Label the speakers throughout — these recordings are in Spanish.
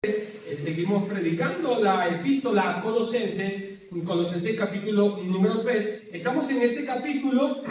Speaker 1: Seguimos predicando la epístola a Colosenses, Colosenses capítulo número 3. Estamos en ese capítulo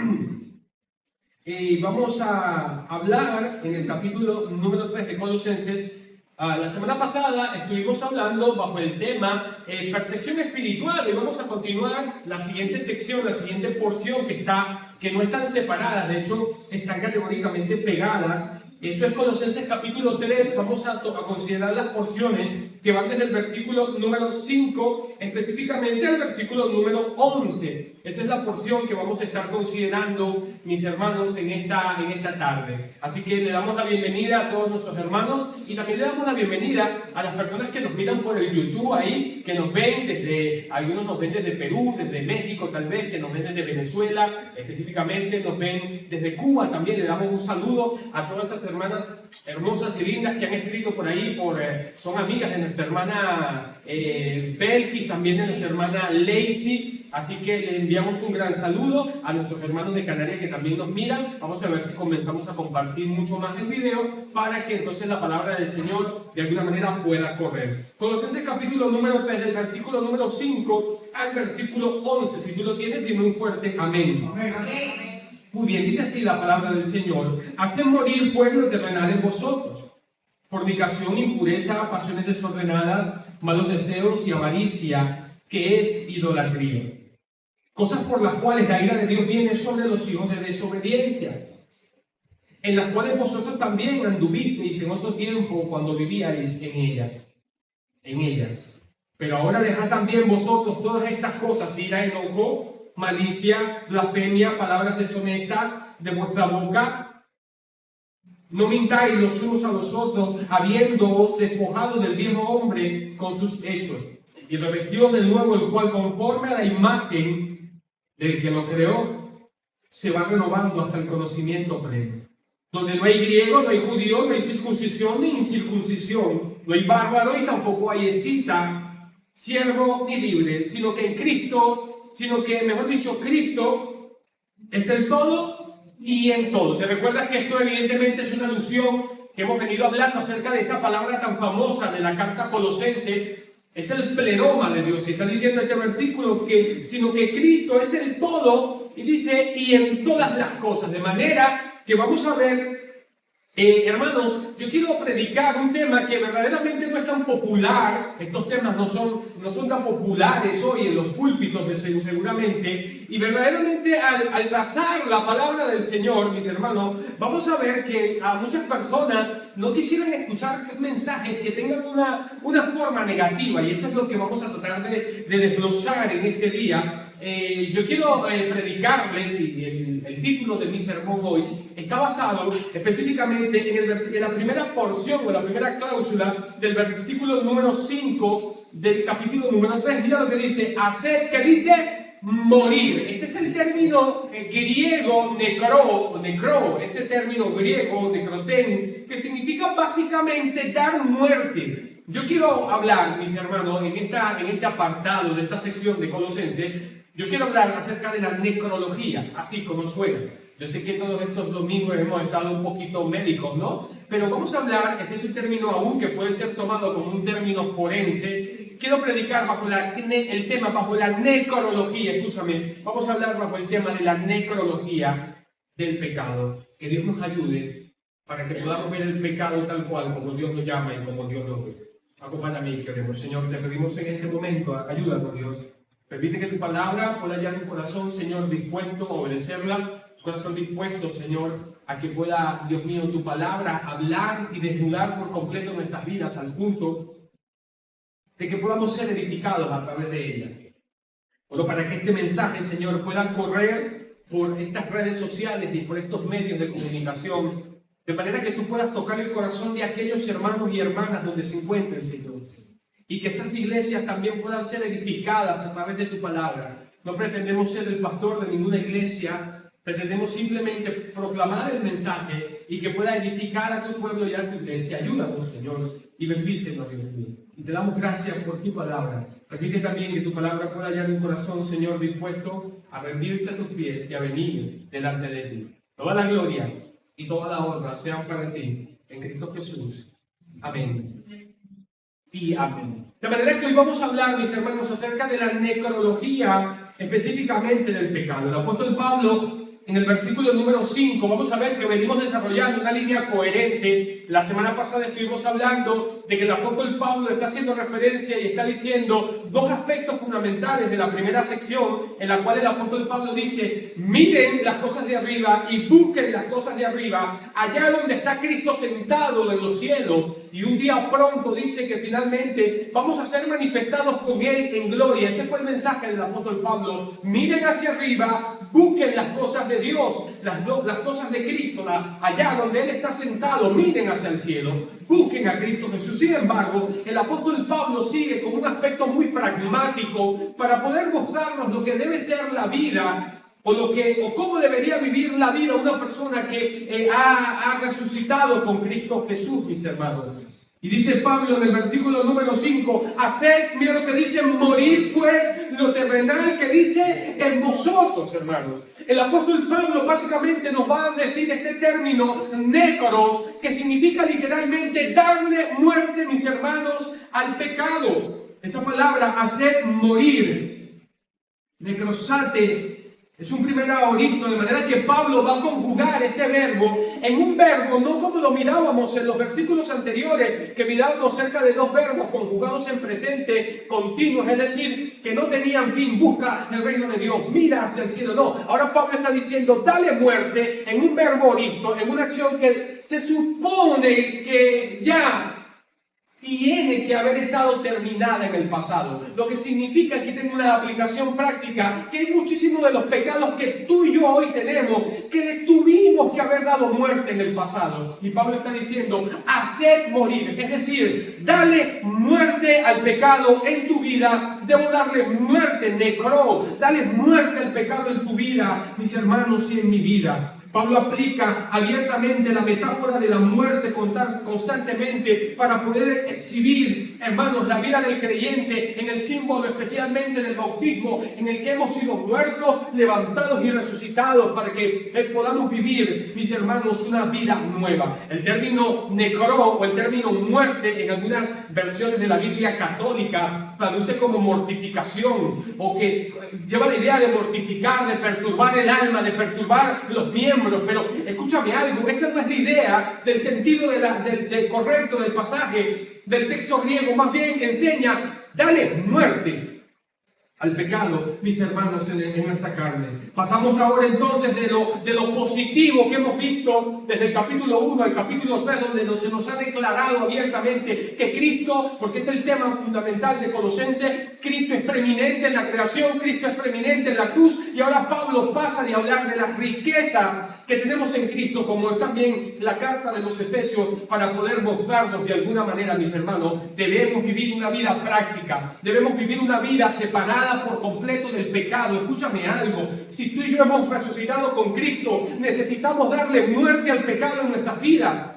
Speaker 1: y vamos a hablar en el capítulo número 3 de Colosenses. La semana pasada estuvimos hablando bajo el tema percepción espiritual y vamos a continuar la siguiente sección, la siguiente porción que no están separadas, de hecho están categóricamente pegadas. Eso es Colosenses capítulo 3, vamos a considerar las porciones que van desde el versículo número 5 específicamente al versículo número 11. Esa es la porción que vamos a estar considerando, mis hermanos, en esta tarde. Así que le damos la bienvenida a todos nuestros hermanos y también le damos la bienvenida a las personas que nos miran por el YouTube ahí, que nos ven algunos nos ven desde Perú, desde México tal vez, que nos ven desde Venezuela, específicamente nos ven desde Cuba también. Le damos un saludo a todas esas hermanas hermosas y lindas que han escrito por ahí, son amigas de nuestra hermana Belki, también de nuestra hermana Lacey. Así que le enviamos un gran saludo a nuestros hermanos de Canarias que también nos miran. Vamos a ver si comenzamos a compartir mucho más el video para que entonces la palabra del Señor de alguna manera pueda correr. Colosenses capítulo número 3, del versículo número 5 al versículo 11. Si tú lo tienes, dime un fuerte amén.
Speaker 2: Amén. Amén.
Speaker 1: Muy bien, dice así la palabra del Señor. Haced morir pues lo terrenal en vosotros: fornicación, impureza, pasiones desordenadas, malos deseos y avaricia, que es idolatría. Cosas por las cuales la ira de Dios viene sobre los hijos de desobediencia, en las cuales vosotros también anduvisteis en otro tiempo cuando vivíais en ellas. Pero ahora dejad también vosotros todas estas cosas: ira, enojo, malicia, blasfemia, palabras deshonestas de vuestra boca. No mintáis los unos a los otros, habiéndoos despojado del viejo hombre con sus hechos, y revestidos del nuevo, el cual conforme a la imagen del que lo creó, se va renovando hasta el conocimiento pleno. Donde no hay griego, no hay judío, no hay circuncisión ni incircuncisión, no hay bárbaro y tampoco hay escita, siervo ni libre, sino que mejor dicho, Cristo es el todo y en todo. ¿Te recuerdas que esto evidentemente es una alusión que hemos venido hablando acerca de esa palabra tan famosa de la carta Colosense? Es el pleroma de Dios. Y está diciendo este versículo sino que Cristo es el todo, y dice, y en todas las cosas. De manera que vamos a ver, hermanos, yo quiero predicar un tema que verdaderamente no es tan popular. Estos temas no son tan populares hoy en los púlpitos seguramente. Y verdaderamente al trazar la palabra del Señor, mis hermanos, vamos a ver que a muchas personas no quisieran escuchar mensajes que tengan una forma negativa. Y esto es lo que vamos a tratar de desglosar en este día. Yo quiero predicarles, y el título de mi sermón hoy está basado específicamente en la primera porción o la primera cláusula del versículo número 5 del capítulo número 3. Mira lo que dice: hacer, que dice morir. Este es el término griego necro, ese término griego necroten, que significa básicamente dar muerte. Yo quiero hablar, mis hermanos, en este apartado de esta sección de Colosenses. Yo quiero hablar acerca de la necrología, así como suena. Yo sé que todos estos domingos hemos estado un poquito médicos, ¿no? Pero vamos a hablar, este es un término aún que puede ser tomado como un término forense. Quiero predicar bajo el tema, bajo la necrología, escúchame. Vamos a hablar bajo el tema de la necrología del pecado. Que Dios nos ayude para que podamos ver el pecado tal cual, como Dios lo llama y como Dios lo ve. Acompáñame, queremos. Señor, te pedimos en este momento, ayúdanos, Dios. Permite que tu palabra pueda hallar un corazón, Señor, dispuesto a obedecerla, un corazón dispuesto, Señor, a que pueda, Dios mío, tu palabra hablar y desnudar por completo nuestras vidas al punto de que podamos ser edificados a través de ella. Bueno, para que este mensaje, Señor, pueda correr por estas redes sociales y por estos medios de comunicación, de manera que tú puedas tocar el corazón de aquellos hermanos y hermanas donde se encuentren, Señor. Y que esas iglesias también puedan ser edificadas a través de tu palabra. No pretendemos ser el pastor de ninguna iglesia, pretendemos simplemente proclamar el mensaje y que pueda edificar a tu pueblo y a tu iglesia. Ayúdanos, Señor, y bendícenos, Dios mío. Y te damos gracias por tu palabra. Permite también que tu palabra pueda hallar un corazón, Señor, dispuesto a rendirse a tus pies y a venir delante de ti. Toda la gloria y toda la honra sean para ti, en Cristo Jesús. Amén. y amén. De manera que hoy vamos a hablar, mis hermanos, acerca de la necrología, específicamente del pecado. El apóstol Pablo, en el versículo número 5, vamos a ver que venimos desarrollando una línea coherente. La semana pasada estuvimos hablando de que el apóstol Pablo está haciendo referencia y está diciendo dos aspectos fundamentales de la primera sección, en la cual el apóstol Pablo dice: miren las cosas de arriba y busquen las cosas de arriba, allá donde está Cristo sentado en los cielos. Y un día pronto dice que finalmente vamos a ser manifestados con Él en gloria. Ese fue el mensaje del apóstol Pablo. Miren hacia arriba, busquen las cosas de Dios, las cosas de Cristo, allá donde Él está sentado, miren hacia el cielo, busquen a Cristo Jesús. Sin embargo, el apóstol Pablo sigue con un aspecto muy pragmático para poder mostrarnos lo que debe ser la vida, o cómo debería vivir la vida una persona que ha resucitado con Cristo Jesús, mis hermanos. Y dice Pablo en el versículo número 5, haced, mira lo que dice, morir pues lo terrenal que dice en vosotros, hermanos. El apóstol Pablo básicamente nos va a decir este término necros, que significa literalmente darle muerte, mis hermanos, al pecado. Esa palabra, hacer morir, necrosate, es un primer aorista, de manera que Pablo va a conjugar este verbo en un verbo, no como lo mirábamos en los versículos anteriores, que mirábamos cerca de dos verbos conjugados en presente continuos, es decir, que no tenían fin, busca el reino de Dios, mira hacia el cielo. No, ahora Pablo está diciendo, dale muerte en un verbo oristo, en una acción que se supone que ya tiene que haber estado terminada en el pasado. Lo que significa, aquí tengo una aplicación práctica, que hay muchísimos de los pecados que tú y yo hoy tenemos, que le tuvimos que haber dado muerte en el pasado. Y Pablo está diciendo, haced morir, es decir, dale muerte al pecado en tu vida. Debo darle muerte, necro, dale muerte al pecado en tu vida, mis hermanos, y en mi vida. Pablo aplica abiertamente la metáfora de la muerte constantemente para poder exhibir, hermanos, la vida del creyente en el símbolo especialmente del bautismo, en el que hemos sido muertos, levantados y resucitados para que podamos vivir, mis hermanos, una vida nueva. El término necro o el término muerte en algunas versiones de la Biblia católica traduce como mortificación, o que lleva la idea de mortificar, de perturbar el alma, de perturbar los miembros. Pero escúchame algo, esa no es la idea del sentido del correcto del pasaje del texto griego. Más bien enseña, dale muerte al pecado, mis hermanos, en nuestra carne. Pasamos ahora entonces de lo positivo que hemos visto desde el capítulo 1 al capítulo 3, donde se nos ha declarado abiertamente que Cristo, porque es el tema fundamental de Colosenses, Cristo es preeminente en la creación, Cristo es preeminente en la cruz, y ahora Pablo pasa de hablar de las riquezas que tenemos en Cristo, como también la carta de los Efesios, para poder mostrarnos de alguna manera, mis hermanos, debemos vivir una vida práctica, debemos vivir una vida separada por completo del pecado. Escúchame algo, si tú y yo hemos resucitado con Cristo, necesitamos darle muerte al pecado en nuestras vidas.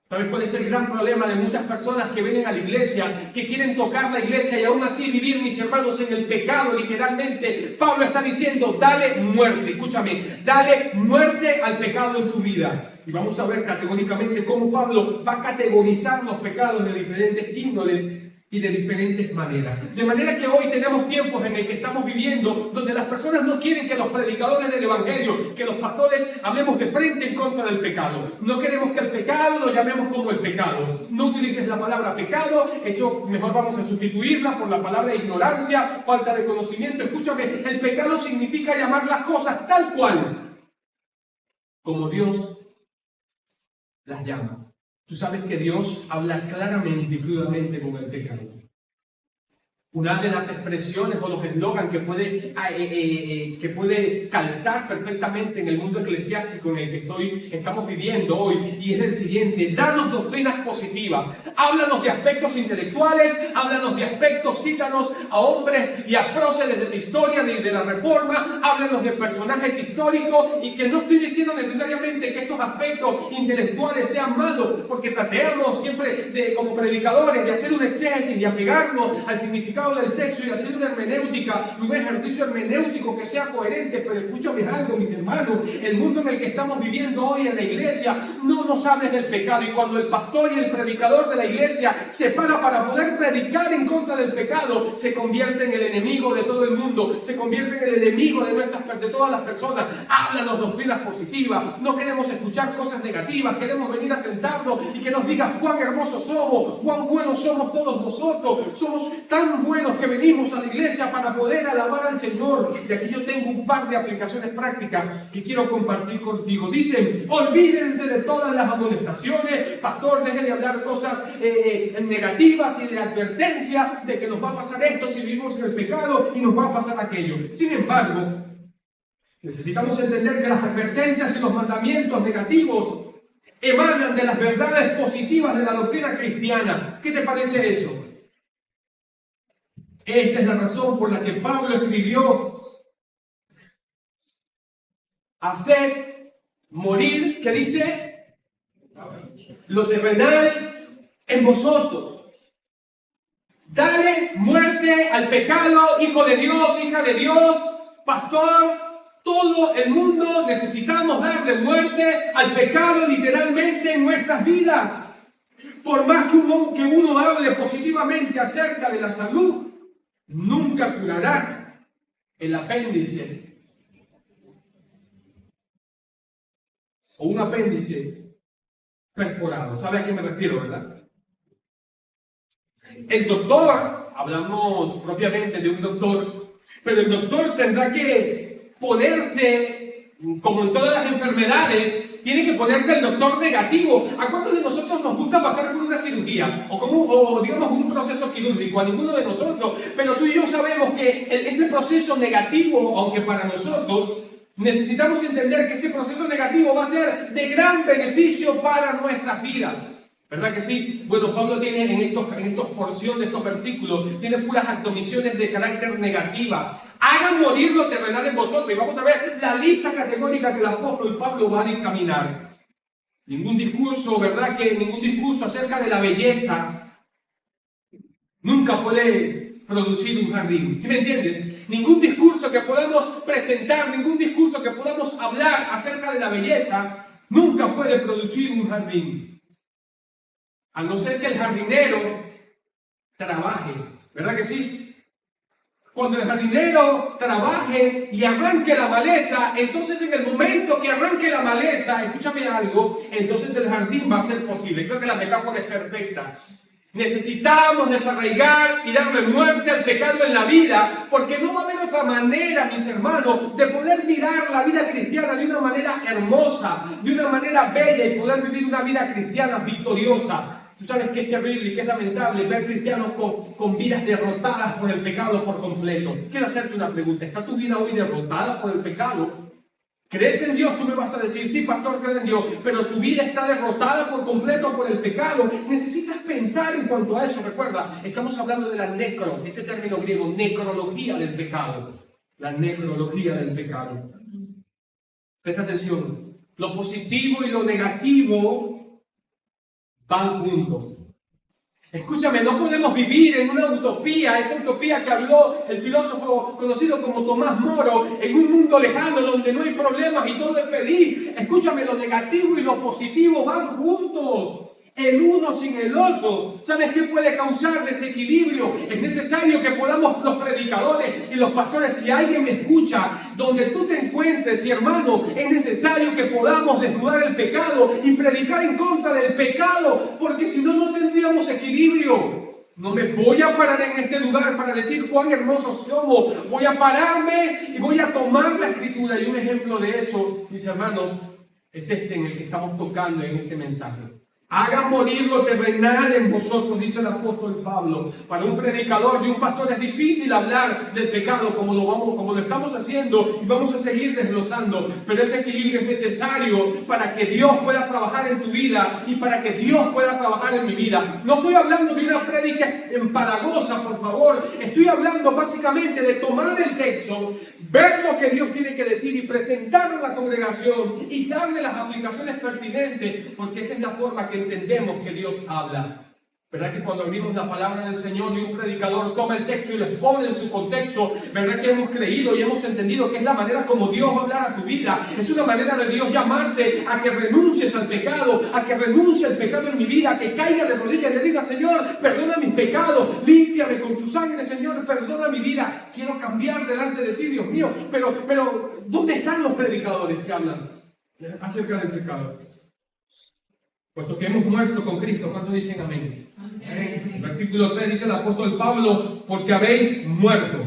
Speaker 1: ¿Sabes cuál es el gran problema de muchas personas que vienen a la iglesia, que quieren tocar la iglesia y aún así vivir, mis hermanos, en el pecado? Literalmente, Pablo está diciendo, dale muerte, escúchame, dale muerte al pecado en tu vida. Y vamos a ver categóricamente cómo Pablo va a categorizar los pecados de diferentes índoles y de diferentes maneras. De manera que hoy tenemos tiempos en el que estamos viviendo donde las personas no quieren que los predicadores del evangelio, que los pastores hablemos de frente en contra del pecado. No queremos que el pecado lo llamemos como el pecado. No utilices la palabra pecado, eso mejor vamos a sustituirla por la palabra ignorancia, falta de conocimiento. Escúchame, el pecado significa llamar las cosas tal cual como Dios las llama. Tú sabes que Dios habla claramente y crudamente con el pecado. Una de las expresiones o los eslogans que puede calzar perfectamente en el mundo eclesiástico en el que estamos viviendo hoy, y es el siguiente: danos doctrinas positivas, háblanos de aspectos intelectuales, háblanos de aspectos, cítanos a hombres y a próceres de la historia y de la reforma, háblanos de personajes históricos. Y que no estoy diciendo necesariamente que estos aspectos intelectuales sean malos, porque tratamos siempre como predicadores de hacer un exégesis y apegarnos al significado significado del texto y hacer una hermenéutica, un ejercicio hermenéutico que sea coherente. Pero escúchame algo, mis hermanos, el mundo en el que estamos viviendo hoy en la iglesia, no nos hables del pecado. Y cuando el pastor y el predicador de la iglesia se para poder predicar en contra del pecado, se convierte en el enemigo de todo el mundo, se convierte en el enemigo de todas las personas. Háblanos doctrinas positivas, no queremos escuchar cosas negativas, queremos venir a sentarnos y que nos digas cuán hermosos somos, cuán buenos somos todos nosotros. Somos tan buenos que venimos a la iglesia para poder alabar al Señor. Y aquí yo tengo un par de aplicaciones prácticas que quiero compartir contigo. Dicen, olvídense de todas las amonestaciones, pastor, deje de hablar cosas negativas y de advertencia de que nos va a pasar esto si vivimos en el pecado y nos va a pasar aquello. Sin embargo, necesitamos entender que las advertencias y los mandamientos negativos emanan de las verdades positivas de la doctrina cristiana. ¿Qué te parece eso? Esta es la razón por la que Pablo escribió: haced morir, ¿qué dice? Lo terrenal en vosotros. Dale muerte al pecado, hijo de Dios, hija de Dios, pastor. Todo el mundo necesitamos darle muerte al pecado literalmente en nuestras vidas. Por más que uno hable positivamente acerca de la salud, nunca curará el apéndice o un apéndice perforado. ¿Sabe a qué me refiero, verdad? El doctor, hablamos propiamente de un doctor, pero el doctor tendrá que ponerse, como en todas las enfermedades, tiene que ponerse el doctor negativo. ¿A cuántos de nosotros nos gusta pasar por una cirugía? O digamos un proceso quirúrgico. A ninguno de nosotros. Pero tú y yo sabemos que ese proceso negativo, aunque para nosotros, necesitamos entender que ese proceso negativo va a ser de gran beneficio para nuestras vidas. ¿Verdad que sí? Bueno, Pablo tiene en estos porciones de estos versículos, tiene puras admoniciones de carácter negativas. Hagan morir lo terrenal en vosotros. Y vamos a ver la lista categórica que el apóstol Pablo va a dictaminar. Ningún discurso, ¿verdad? Que ningún discurso acerca de la belleza nunca puede producir un jardín. ¿Sí me entiendes? Ningún discurso que podamos presentar, ningún discurso que podamos hablar acerca de la belleza nunca puede producir un jardín. A no ser que el jardinero trabaje, ¿verdad que sí? Cuando el jardinero trabaje y arranque la maleza, entonces en el momento que arranque la maleza, escúchame algo, entonces el jardín va a ser posible. Creo que la metáfora es perfecta. Necesitamos desarraigar y darle muerte al pecado en la vida, porque no va a haber otra manera, mis hermanos, de poder mirar la vida cristiana de una manera hermosa, de una manera bella y poder vivir una vida cristiana victoriosa. Tú sabes que es terrible y que es lamentable ver cristianos con vidas derrotadas por el pecado por completo. Quiero hacerte una pregunta. ¿Está tu vida hoy derrotada por el pecado? ¿Crees en Dios? Tú me vas a decir, sí, pastor, creo en Dios, pero tu vida está derrotada por completo por el pecado. Necesitas pensar en cuanto a eso. Recuerda, estamos hablando de la ese término griego, necrología del pecado. La necrología del pecado. Presta atención. Lo positivo y lo negativo van juntos. Escúchame, no podemos vivir en una utopía, esa utopía que habló el filósofo conocido como Tomás Moro, en un mundo lejano donde no hay problemas y todo es feliz. Escúchame, lo negativo y lo positivo van juntos, el uno sin el otro. ¿Sabes qué puede causar desequilibrio? Es necesario que podamos, los predicadores y los pastores, si alguien me escucha, donde tú te encuentres, y hermano, es necesario que podamos desnudar el pecado y predicar en contra del pecado, porque si no, no tendríamos equilibrio. No me voy a parar en este lugar para decir cuán hermosos somos. Voy a pararme y voy a tomar la escritura. Y un ejemplo de eso, mis hermanos, es este en el que estamos tocando en este mensaje. Hagan morir lo terrenal en vosotros, dice el apóstol Pablo. Para un predicador y un pastor es difícil hablar del pecado como lo estamos haciendo y vamos a seguir desglosando. Pero ese equilibrio es necesario para que Dios pueda trabajar en tu vida y para que Dios pueda trabajar en mi vida. No estoy hablando de una prédica empalagosa, por favor. Estoy hablando básicamente de tomar el texto, ver lo que Dios tiene que decir y presentarlo a la congregación y darle las aplicaciones pertinentes, porque esa es la forma que entendemos que Dios habla. ¿Verdad que cuando abrimos la palabra del Señor y un predicador toma el texto y lo expone en su contexto, verdad que hemos creído y hemos entendido que es la manera como Dios va a hablar a tu vida? Es una manera de Dios llamarte a que renuncies al pecado, a que renuncie el pecado en mi vida, a que caiga de rodillas y le diga: Señor, perdona mis pecados, límpiame con tu sangre, Señor, perdona mi vida. Quiero cambiar delante de ti, Dios mío. Pero ¿dónde están los predicadores que hablan acerca del pecado? Puesto que hemos muerto con Cristo, ¿cuántos dicen amén? Amén. Versículo 3 dice el apóstol Pablo: porque habéis muerto.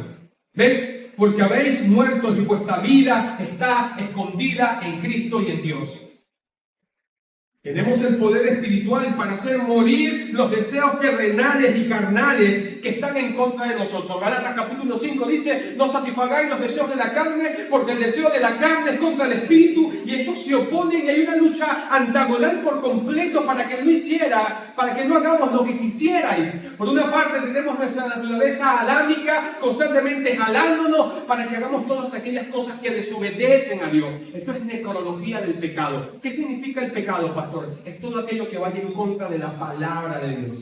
Speaker 1: ¿Ves? Porque habéis muerto y vuestra vida está escondida en Cristo y en Dios. Tenemos el poder espiritual para hacer morir los deseos terrenales y carnales que están en contra de nosotros. Gálatas capítulo 5 dice: no satisfagáis los deseos de la carne, porque el deseo de la carne es contra el espíritu, y estos se oponen, y hay una lucha antagonal por completo para que no hagamos lo que quisierais. Por una parte tenemos nuestra naturaleza adámica constantemente jalándonos para que hagamos todas aquellas cosas que desobedecen a Dios. Esto es necrología del pecado. ¿Qué significa el pecado, pastor? Es todo aquello que vaya en contra de la palabra de Dios.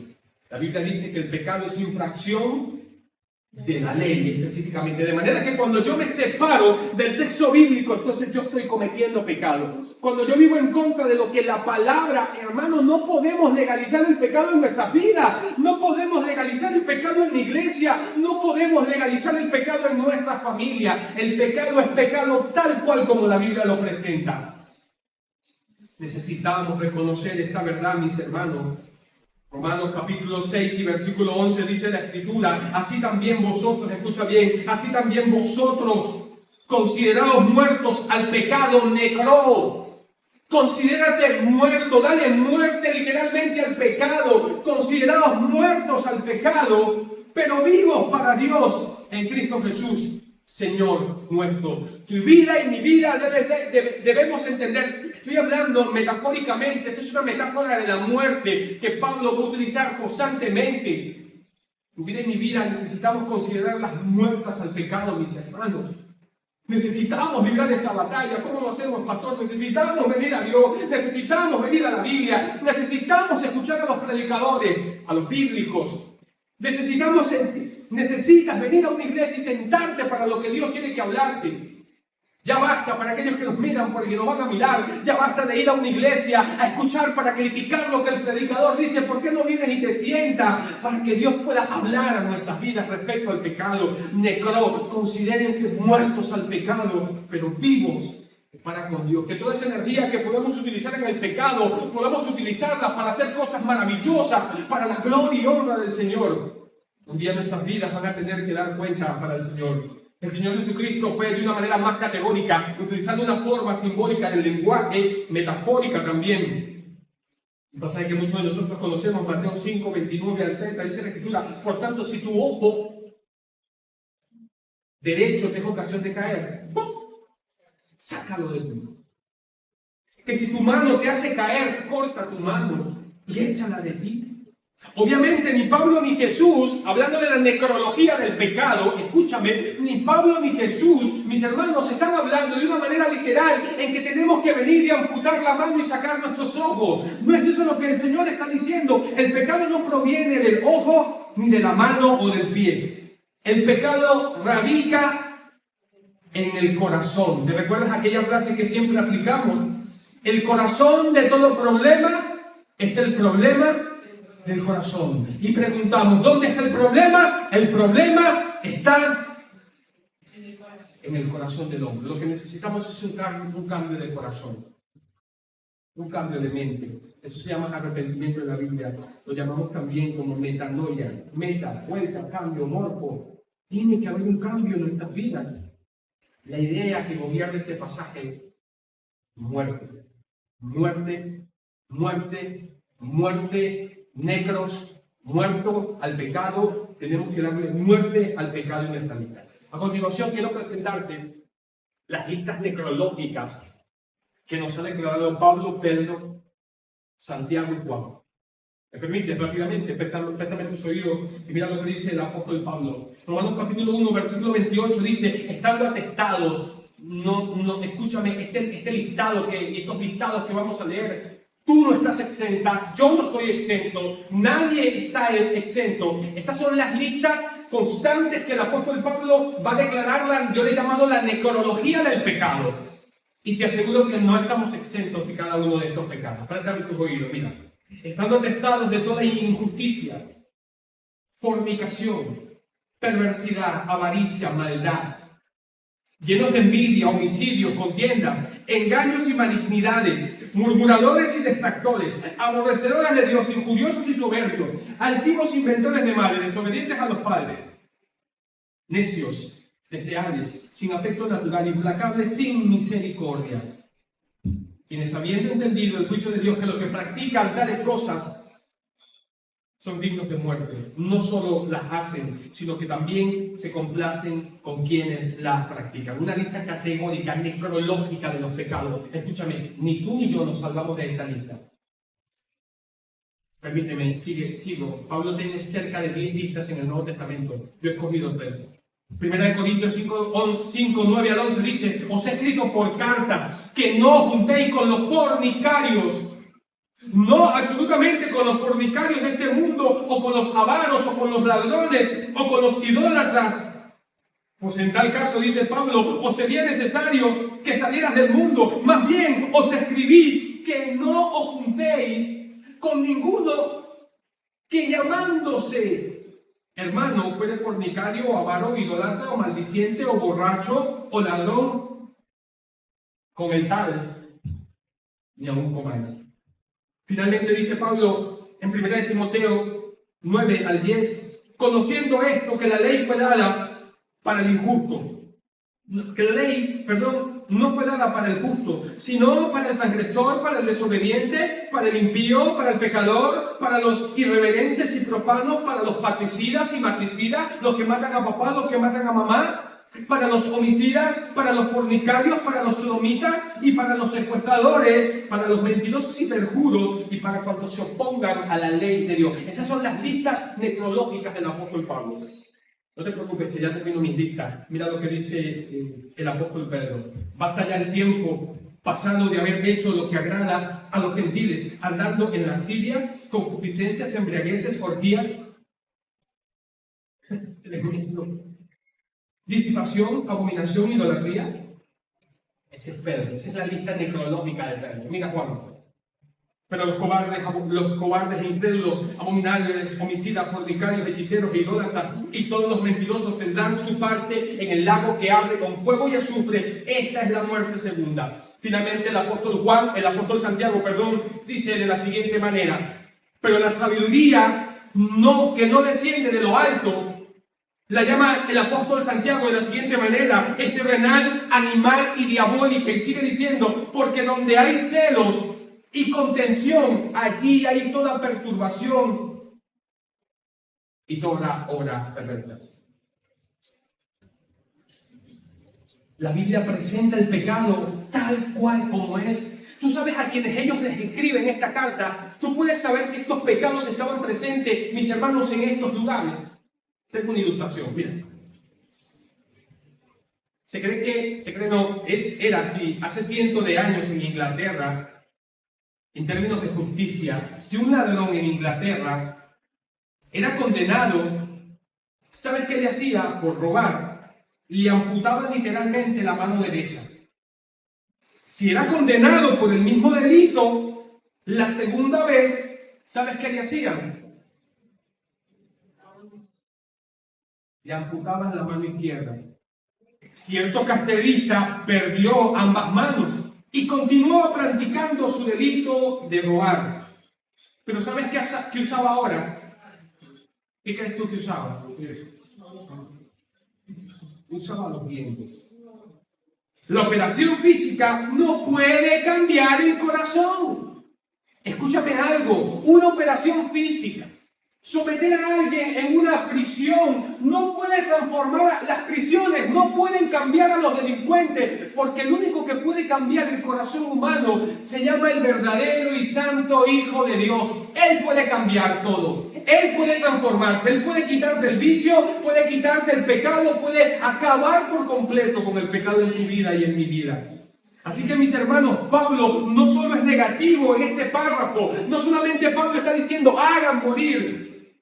Speaker 1: La Biblia dice que el pecado es infracción de la ley específicamente, de manera que cuando yo me separo del texto bíblico, entonces yo estoy cometiendo pecado. Cuando yo vivo en contra de lo que la palabra, hermano, no podemos legalizar el pecado en nuestras vidas, no podemos legalizar el pecado en la iglesia, no podemos legalizar el pecado en nuestra familia. El pecado es pecado tal cual como la Biblia lo presenta. Necesitamos reconocer esta verdad, mis hermanos. Romanos capítulo 6 y versículo 11 dice la Escritura: así también vosotros, escucha bien, así también vosotros, consideraos muertos al pecado, necró. Considérate muerto, dale muerte literalmente al pecado. Consideraos muertos al pecado, pero vivos para Dios en Cristo Jesús, Señor nuestro. Tu vida y mi vida debemos entender. Estoy hablando metafóricamente. Esta es una metáfora de la muerte que Pablo va a utilizar constantemente. Tu vida y mi vida necesitamos considerarlas muertas al pecado, mis hermanos. Necesitamos librar esa batalla. ¿Cómo lo hacemos, pastor? Necesitamos venir a Dios, necesitamos venir a la Biblia, necesitamos escuchar a los predicadores, a los bíblicos. Necesitas venir a una iglesia y sentarte para lo que Dios tiene que hablarte. Ya basta, para aquellos que nos miran porque nos van a mirar, ya basta de ir a una iglesia a escuchar para criticar lo que el predicador dice. ¿Por qué no vienes y te sientas para que Dios pueda hablar a nuestras vidas respecto al pecado? Necró, considérense muertos al pecado, pero vivos para con Dios. Que toda esa energía que podemos utilizar en el pecado, podamos utilizarla para hacer cosas maravillosas, para la gloria y honra del Señor. Un día nuestras vidas van a tener que dar cuenta para el Señor. El Señor Jesucristo fue de una manera más categórica, utilizando una forma simbólica del lenguaje, metafórica también. El pasaje que muchos de nosotros conocemos, Mateo 5, 29 al 30, dice la Escritura: por tanto, si tu ojo derecho te es ocasión de caer, sácalo de ti. Que si tu mano te hace caer, corta tu mano y échala de ti. Obviamente ni Pablo ni Jesús, hablando de la necrología del pecado, escúchame, ni Pablo ni Jesús, mis hermanos, están hablando de una manera literal en que tenemos que venir y amputar la mano y sacar nuestros ojos. No es eso lo que el Señor está diciendo. El pecado no proviene del ojo, ni de la mano o del pie. El pecado radica en el corazón. ¿Te recuerdas aquella frase que siempre aplicamos? El corazón de todo problema es el problema del corazón. Y preguntamos: ¿dónde está el problema? El problema está en el corazón del hombre. Lo que necesitamos es un cambio de corazón, un cambio de mente. Eso se llama arrepentimiento en la Biblia. Lo llamamos también como metanoia. Meta, vuelta, cambio, morfo. Tiene que haber un cambio en nuestras vidas. La idea que gobierna este pasaje: muerte, muerte, muerte, muerte. Necros, muertos al pecado. Tenemos que darle muerte al pecado en nuestra vida. A continuación quiero presentarte las listas necrológicas que nos ha declarado Pablo, Pedro, Santiago y Juan. ¿Me permites rápidamente? Préstame tus oídos y mira lo que dice el apóstol Pablo. Romanos capítulo 1, versículo 28 dice: estando atestados, escúchame, este listado, estos listados que vamos a leer, Tú no estás exenta, yo no estoy exento, nadie está exento. Estas son las listas constantes que el apóstol Pablo va a declarar, yo le he llamado la necrología del pecado. Y te aseguro que no estamos exentos de cada uno de estos pecados. Préstame tu oído, mira. Estando atestados de toda injusticia, fornicación, perversidad, avaricia, maldad, llenos de envidia, homicidios, contiendas, engaños y malignidades, murmuradores y detractores, aborrecedores de Dios, injuriosos y soberbios, altivos inventores de males, desobedientes a los padres, necios, desleales, sin afecto natural, implacables, sin misericordia, quienes habiendo entendido el juicio de Dios que los que practican tales cosas son dignos de muerte, no solo las hacen, sino que también se complacen con quienes las practican. Una lista categórica, necrológica de los pecados. Escúchame, ni tú ni yo nos salvamos de esta lista. Permíteme, sigo. Pablo tiene cerca de 10 listas en el Nuevo Testamento. Yo he escogido 3. Primera de Corintios 5, 9 al 11 dice: os he escrito por carta que no os juntéis con los fornicarios. No absolutamente con los fornicarios de este mundo, o con los avaros, o con los ladrones, o con los idólatras. Pues en tal caso, dice Pablo, os sería necesario que salieras del mundo. Más bien os escribí que no os juntéis con ninguno que llamándose hermano fuere fornicario, o avaro, idólatra, o maldiciente, o borracho, o ladrón. Con el tal, ni aún comáis. Finalmente dice Pablo en 1 Timoteo 9 al 10, conociendo esto, que la ley fue dada para el injusto, que la ley, no fue dada para el justo, sino para el transgresor, para el desobediente, para el impío, para el pecador, para los irreverentes y profanos, para los parricidas y matricidas, los que matan a papá, los que matan a mamá, para los homicidas, para los fornicarios, para los sodomitas y para los secuestradores, para los mentirosos y perjuros y para cuantos se opongan a la ley de Dios. Esas son las listas necrológicas del apóstol Pablo. No te preocupes que ya termino mis listas. Mira lo que dice el apóstol Pedro. Basta ya el tiempo pasando de haber hecho lo que agrada a los gentiles, andando en lascivias, concupiscencias, embriagueces, orgías, disipación, abominación, idolatría. Ese es Pedro, esa es la lista necrológica de Pedro. Mira Juan. Pero los cobardes, incrédulos, abominables, homicidas, fornicarios, hechiceros, idólatras y todos los mentirosos tendrán su parte en el lago que arde con fuego y azufre. Esta es la muerte segunda. Finalmente el apóstol Santiago, dice de la siguiente manera: pero la sabiduría que no desciende de lo alto, la llama el apóstol Santiago de la siguiente manera: es terrenal, animal y diabólica. Y sigue diciendo: porque donde hay celos y contención, allí hay toda perturbación y toda obra perversa. La Biblia presenta el pecado tal cual como es. Tú sabes a quienes ellos les escriben esta carta. Tú puedes saber que estos pecados estaban presentes, mis hermanos, en estos lugares. Tengo una ilustración, mira. Era así. Hace cientos de años en Inglaterra, en términos de justicia, si un ladrón en Inglaterra era condenado, ¿sabes qué le hacía? Por robar, le amputaba literalmente la mano derecha. Si era condenado por el mismo delito, la segunda vez, ¿sabes qué le hacían? Le amputaban la mano izquierda. Cierto casterista perdió ambas manos y continuó practicando su delito de robar. Pero ¿sabes qué usaba ahora? ¿Qué crees tú que usaba? Usaba los dientes. La operación física no puede cambiar el corazón. Escúchame algo, una operación física, someter a alguien en una prisión, no puede transformar las prisiones, no pueden cambiar a los delincuentes, porque el único que puede cambiar el corazón humano se llama el verdadero y santo Hijo de Dios. Él puede cambiar todo, Él puede transformarte, Él puede quitarte el vicio, puede quitarte el pecado, puede acabar por completo con el pecado en tu vida y en mi vida. Así que mis hermanos, Pablo no solo es negativo en este párrafo, no solamente Pablo está diciendo hagan morir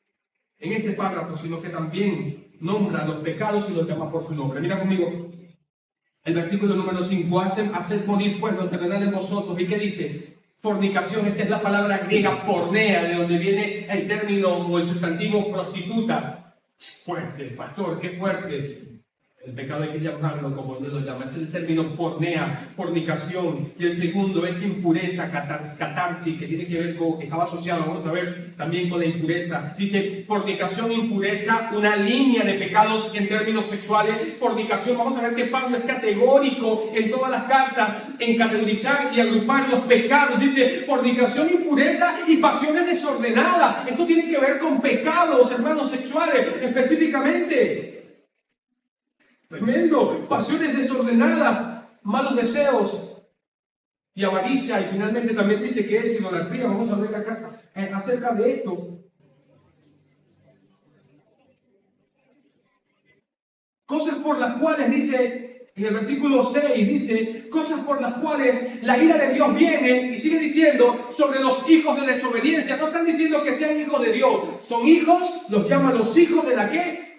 Speaker 1: en este párrafo, sino que también nombra los pecados y los llama por su nombre. Mira conmigo el versículo número 5, haced morir pues lo terrenal en vosotros. ¿Y qué dice? Fornicación, esta es la palabra griega pornea, de donde viene el término o el sustantivo prostituta. Fuerte, pastor, qué fuerte. El pecado hay que llamarlo como Dios lo llama. Es el término pornea, fornicación. Y el segundo es impureza, catarsis, que tiene que ver con, que estaba asociado, vamos a ver, también con la impureza. Dice fornicación, impureza, una línea de pecados en términos sexuales. Fornicación, vamos a ver que Pablo es categórico en todas las cartas, en categorizar y agrupar los pecados. Dice fornicación, impureza y pasiones desordenadas. Esto tiene que ver con pecados, hermanos, sexuales, específicamente. Tremendo, pasiones desordenadas, malos deseos y avaricia. Y finalmente también dice que es idolatría. Vamos a ver acá acerca de esto. Cosas por las cuales dice, en el versículo 6 dice, cosas por las cuales la ira de Dios viene, y sigue diciendo, sobre los hijos de desobediencia. No están diciendo que sean hijos de Dios, son hijos, los llaman los hijos de la ¿qué?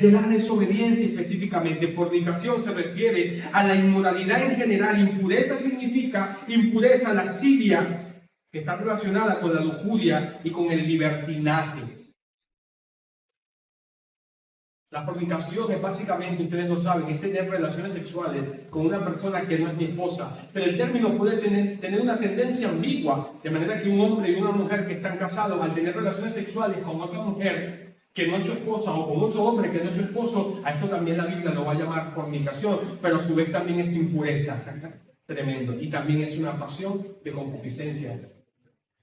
Speaker 1: De la desobediencia específicamente. Fornicación se refiere a la inmoralidad en general. Impureza significa impureza, lascivia, que está relacionada con la lujuria y con el libertinaje. La fornicación es básicamente, ustedes lo saben, es tener relaciones sexuales con una persona que no es mi esposa. Pero el término puede tener una tendencia ambigua, de manera que un hombre y una mujer que están casados, al tener relaciones sexuales con otra mujer que no es su esposa o con otro hombre que no es su esposo, a esto también la Biblia lo va a llamar fornicación, pero a su vez también es impureza. Tremendo. Y también es una pasión de concupiscencia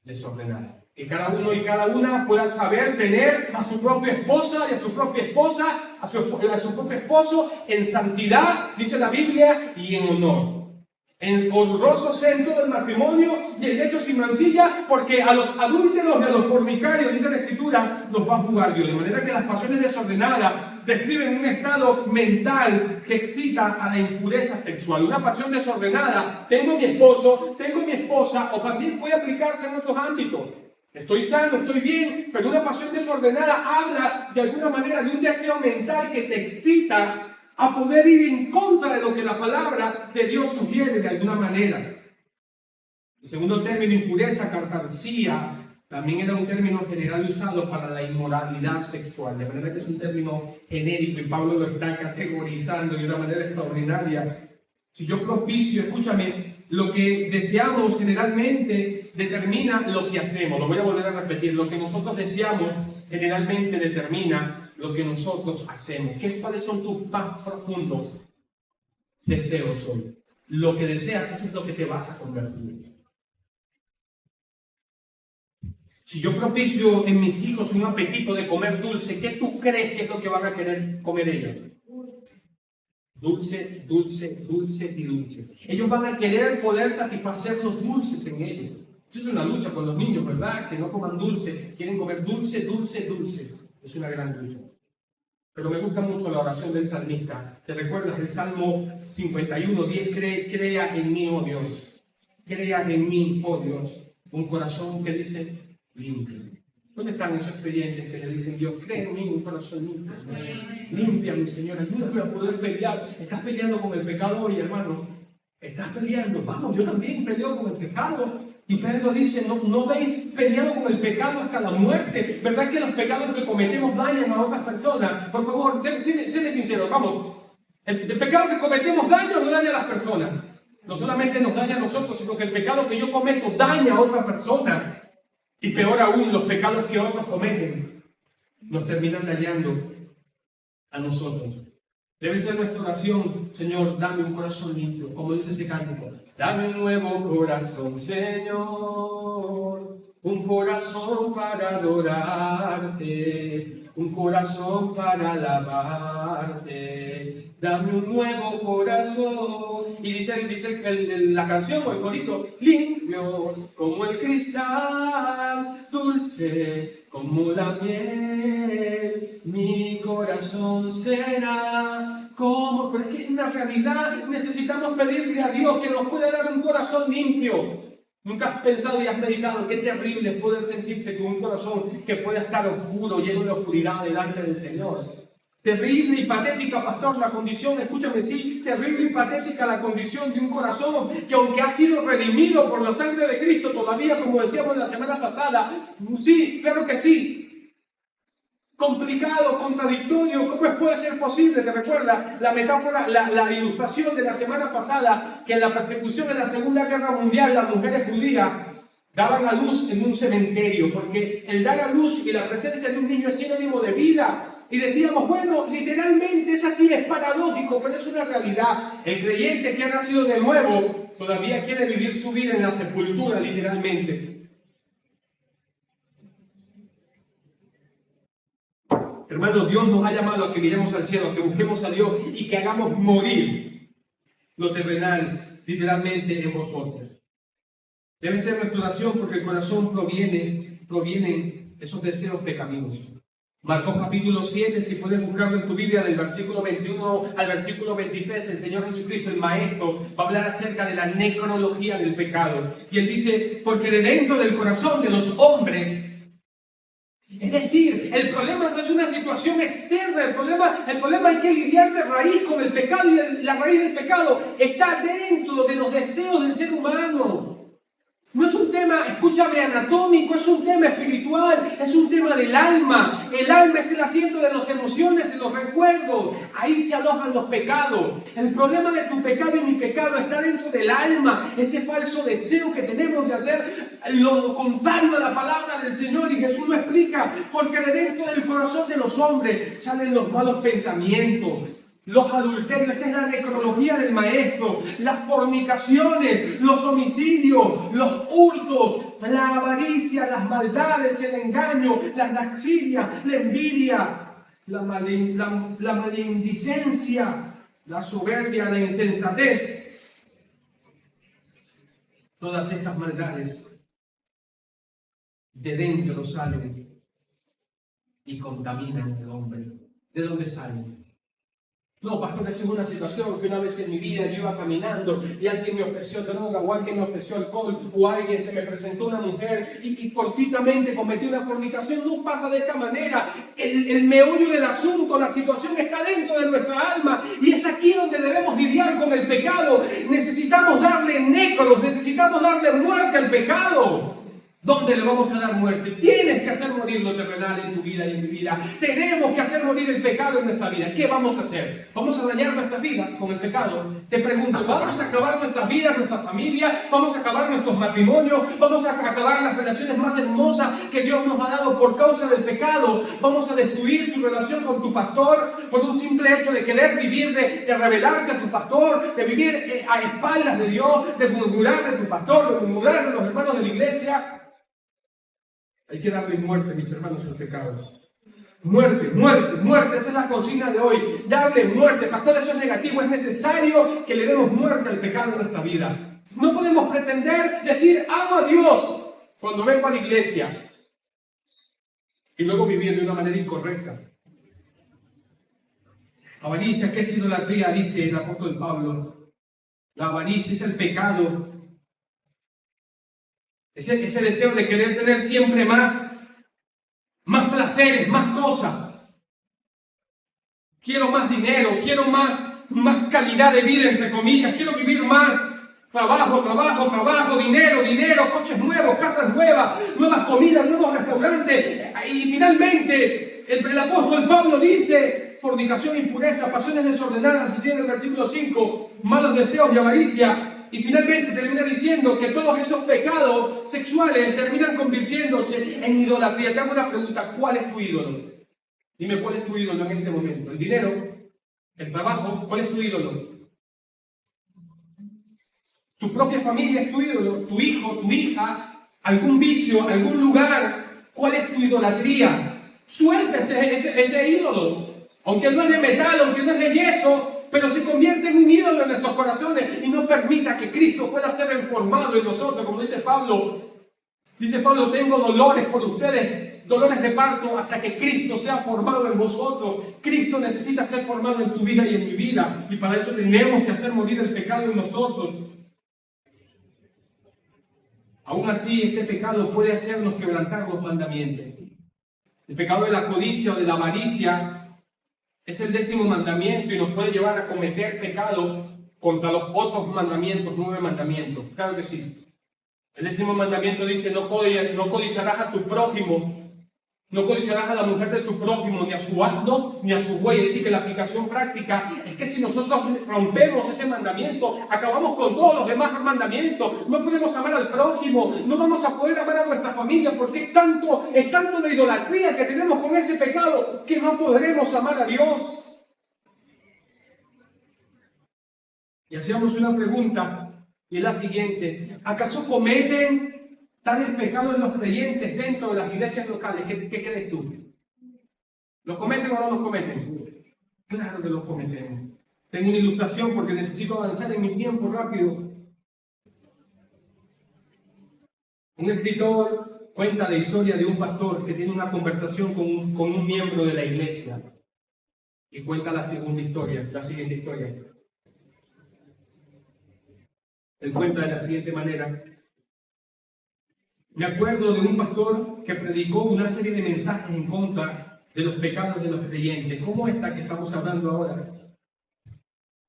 Speaker 1: desordenada. Que cada uno y cada una puedan saber tener a su propia esposa y a su propia esposa, a su propio esposo en santidad, dice la Biblia, y en honor. En honrosos en todo el matrimonio y el lecho sin mancilla, porque a los adúlteros y a los fornicarios, dice la Escritura, los va a juzgar Dios. De manera que las pasiones desordenadas describen un estado mental que excita a la impureza sexual. Una pasión desordenada, tengo mi esposo, tengo mi esposa, o también puede aplicarse en otros ámbitos. Estoy sano, estoy bien, pero una pasión desordenada habla de alguna manera de un deseo mental que te excita a poder ir en contra de lo que la palabra de Dios sugiere de alguna manera. El segundo término, impureza, catarsia, también era un término general usado para la inmoralidad sexual. De manera que es un término genérico y Pablo lo está categorizando de una manera extraordinaria. Si yo propicio, escúchame, lo que deseamos generalmente determina lo que hacemos. Lo voy a volver a repetir. Lo que nosotros deseamos generalmente determina lo que nosotros hacemos. ¿Cuáles son tus más profundos deseos hoy? Lo que deseas, eso es lo que te vas a convertir. Si yo propicio en mis hijos un apetito de comer dulce, ¿qué tú crees que es lo que van a querer comer ellos? Dulce, dulce, dulce y dulce. Ellos van a querer poder satisfacer los dulces en ellos. Eso es una lucha con los niños, ¿verdad? Que no coman dulce, quieren comer dulce, dulce, dulce. Es una gran lucha. Pero me gusta mucho la oración del salmista. ¿Te recuerdas el Salmo 51:10? Crea en mí, oh Dios. Crea en mí, oh Dios. Un corazón que dice limpio. ¿Dónde están esos creyentes que le dicen, Dios, crea en mí un corazón limpio? Límpiame, Señor, ayúdame a poder pelear. Estás peleando con el pecado hoy, hermano. Estás peleando. Vamos, yo también peleo con el pecado. Y Pedro dice, no habéis peleado con el pecado hasta la muerte. ¿Verdad que los pecados que cometemos dañan a otras personas? Por favor, séme sincero, vamos. El pecado que cometemos daña o no daña a las personas. No solamente nos daña a nosotros, sino que el pecado que yo cometo daña a otra persona. Y peor aún, los pecados que otros cometen nos terminan dañando a nosotros. Debe ser nuestra oración, Señor, dame un corazón limpio, como dice ese cántico. Dame un nuevo corazón, Señor, un corazón para adorarte, un corazón para alabarte. Dame un nuevo corazón. Y dice la canción o el corito, limpio como el cristal, dulce como la miel, mi corazón será ¿Cómo? Pero es que es una realidad. Necesitamos pedirle a Dios que nos pueda dar un corazón limpio. ¿Nunca has pensado y has meditado qué terrible es poder sentirse con un corazón que pueda estar oscuro, lleno de oscuridad delante del Señor? Terrible y patética, pastor, la condición, escúchame, sí, terrible y patética la condición de un corazón que aunque ha sido redimido por la sangre de Cristo, todavía, como decíamos la semana pasada, sí, claro que sí, complicado, contradictorio. ¿Cómo puede ser posible? ¿Te recuerda la metáfora, la ilustración de la semana pasada, que en la persecución en la Segunda Guerra Mundial las mujeres judías daban a luz en un cementerio? Porque el dar a luz y la presencia de un niño es sinónimo de vida. Y decíamos, bueno, literalmente es así, es paradójico, pero es una realidad. El creyente que ha nacido de nuevo todavía quiere vivir su vida en la sepultura, literalmente. Hermanos, Dios nos ha llamado a que miremos al cielo, a que busquemos a Dios y que hagamos morir lo terrenal, literalmente, en vosotros. Debe ser nuestra oración, porque el corazón provienen esos deseos pecaminosos. Marcos capítulo 7, si puedes buscarlo en tu Biblia, del versículo 21 al versículo 23, el Señor Jesucristo, el Maestro, va a hablar acerca de la necrología del pecado. Y Él dice, porque de dentro del corazón de los hombres, es decir, el problema no es una situación externa, el problema hay que lidiar de raíz con el pecado, y la raíz del pecado está dentro de los deseos del ser humano. No es un tema, escúchame, anatómico, es un tema espiritual, es un tema del alma. El alma es el asiento de las emociones, de los recuerdos. Ahí se alojan los pecados. El problema de tu pecado y mi pecado está dentro del alma. Ese falso deseo que tenemos de hacer lo contrario a la palabra del Señor. Y Jesús lo explica, porque de dentro del corazón de los hombres salen los malos pensamientos, los adulterios, esta es la necrología del Maestro, las fornicaciones, los homicidios, los hurtos, la avaricia, las maldades, el engaño, la laxidia, la envidia, la malediciencia, la soberbia, la insensatez. Todas estas maldades de dentro salen y contaminan al hombre. ¿De dónde salen? No, pastor, es una situación que una vez en mi vida yo iba caminando y alguien me ofreció droga, o alguien me ofreció alcohol, o alguien se me presentó una mujer y fortuitamente cometí una fornicación. No pasa de esta manera. El meollo del asunto, la situación está dentro de nuestra alma, y es aquí donde debemos lidiar con el pecado. Necesitamos darle nécros, necesitamos darle muerte al pecado. ¿Dónde le vamos a dar muerte? Tienes que hacer morir lo terrenal en tu vida y en mi vida. Tenemos que hacer morir el pecado en nuestra vida. ¿Qué vamos a hacer? ¿Vamos a dañar nuestras vidas con el pecado? Te pregunto, ¿vamos a acabar nuestras vidas, nuestras familias? ¿Vamos a acabar nuestros matrimonios? ¿Vamos a acabar las relaciones más hermosas que Dios nos ha dado por causa del pecado? ¿Vamos a destruir tu relación con tu pastor por un simple hecho de querer vivir, de rebelarte a tu pastor, de vivir a espaldas de Dios, de murmurar de tu pastor, de murmurar de los hermanos de la iglesia? Hay que darle muerte, mis hermanos, al pecado. Muerte, muerte, muerte. Esa es la consigna de hoy. Darle muerte. Pastor, eso es negativo. Es necesario que le demos muerte al pecado en nuestra vida. No podemos pretender decir, amo a Dios, cuando vengo a la iglesia, y luego vivir de una manera incorrecta. Avaricia, ¿qué es idolatría? Dice el apóstol Pablo. La avaricia es el pecado. Ese deseo de querer tener siempre más placeres, más cosas. Quiero más dinero, quiero más calidad de vida, entre comillas. Quiero vivir más. Trabajo, dinero, coches nuevos, casas nuevas, nuevas comidas, nuevos restaurantes. Y finalmente, el apóstol Pablo dice, fornicación, impureza, pasiones desordenadas, y tiene el versículo 5, malos deseos y avaricia. Y finalmente termina diciendo que todos esos pecados sexuales terminan convirtiéndose en idolatría. Te hago una pregunta, ¿cuál es tu ídolo? Dime, ¿cuál es tu ídolo en este momento? ¿El dinero? ¿El trabajo? ¿Cuál es tu ídolo? ¿Tu propia familia es tu ídolo? ¿Tu hijo, tu hija? ¿Algún vicio? ¿Algún lugar? ¿Cuál es tu idolatría? Suelta ese ídolo. Aunque no es de metal, aunque no es de yeso, pero se convierte en un ídolo en nuestros corazones, y no permita que Cristo pueda ser formado en nosotros, como dice Pablo. Dice Pablo, tengo dolores por ustedes, dolores de parto hasta que Cristo sea formado en vosotros. Cristo necesita ser formado en tu vida y en mi vida, y para eso tenemos que hacer morir el pecado en nosotros. Aún así, este pecado puede hacernos quebrantar los mandamientos. El pecado de la codicia o de la avaricia es el 10º mandamiento y nos puede llevar a cometer pecado contra los otros mandamientos, 9 mandamientos. Claro que sí. El 10º mandamiento dice: no codiciarás a tu prójimo, no codiciarás a la mujer de tu prójimo, ni a su asno, ni a su buey. Es decir, que la aplicación práctica es que si nosotros rompemos ese mandamiento, acabamos con todos los demás mandamientos. No podemos amar al prójimo, no vamos a poder amar a nuestra familia, porque es tanto la idolatría que tenemos con ese pecado que no podremos amar a Dios. Y hacíamos una pregunta, y es la siguiente: ¿acaso cometen tales pecados los creyentes dentro de las iglesias locales? ¿Qué crees tú? ¿Los cometen o no los cometen? Claro que los cometemos. Tengo una ilustración porque necesito avanzar en mi tiempo rápido. Un escritor cuenta la historia de un pastor que tiene una conversación con un miembro de la iglesia. Y cuenta la siguiente historia. Él cuenta de la siguiente manera: me acuerdo de un pastor que predicó una serie de mensajes en contra de los pecados de los creyentes, como esta que estamos hablando ahora.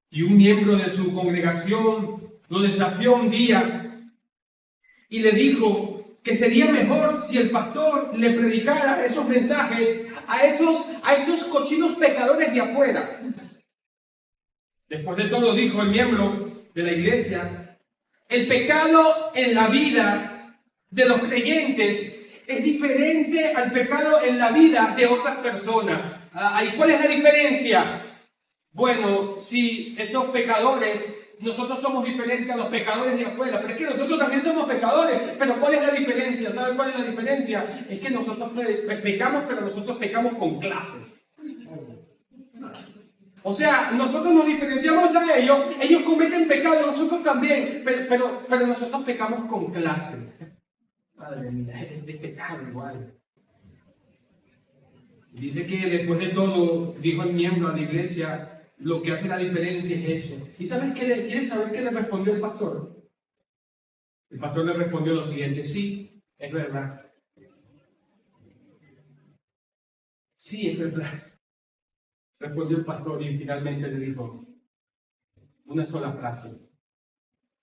Speaker 1: Y un miembro de su congregación lo desafió un día y le dijo que sería mejor si el pastor le predicara esos mensajes a esos cochinos pecadores de afuera. Después de todo, dijo el miembro de la iglesia, el pecado en la vida de los creyentes es diferente al pecado en la vida de otras personas. ¿Y cuál es la diferencia? Bueno, si esos pecadores, nosotros somos diferentes a los pecadores de afuera, pero es que nosotros también somos pecadores. Pero ¿cuál es la diferencia? ¿Saben cuál es la diferencia? Es que nosotros pecamos, pero nosotros pecamos con clase. O sea, nosotros nos diferenciamos a ellos cometen pecado, nosotros también, pero nosotros pecamos con clase. Madre mía, es de pecado igual. Dice que después de todo, dijo el miembro a la iglesia, lo que hace la diferencia es eso. ¿Y quieres saber qué le respondió el pastor? El pastor le respondió lo siguiente: sí, es verdad. Sí, es verdad. Respondió el pastor y finalmente le dijo una sola frase: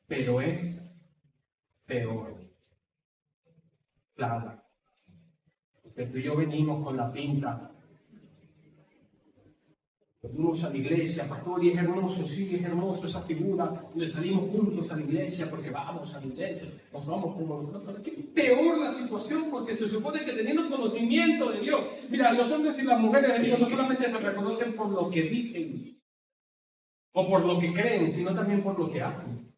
Speaker 1: pero es peor. Claro, porque tú y yo venimos con la pinta. Venimos a la iglesia, pastor, y es hermoso, sí, es hermoso esa figura, donde salimos juntos a la iglesia porque vamos a la iglesia, nos vamos como... ¿Qué peor la situación? Porque se supone que teniendo conocimiento de Dios, mira, los hombres y las mujeres de Dios no solamente se reconocen por lo que dicen o por lo que creen, sino también por lo que hacen.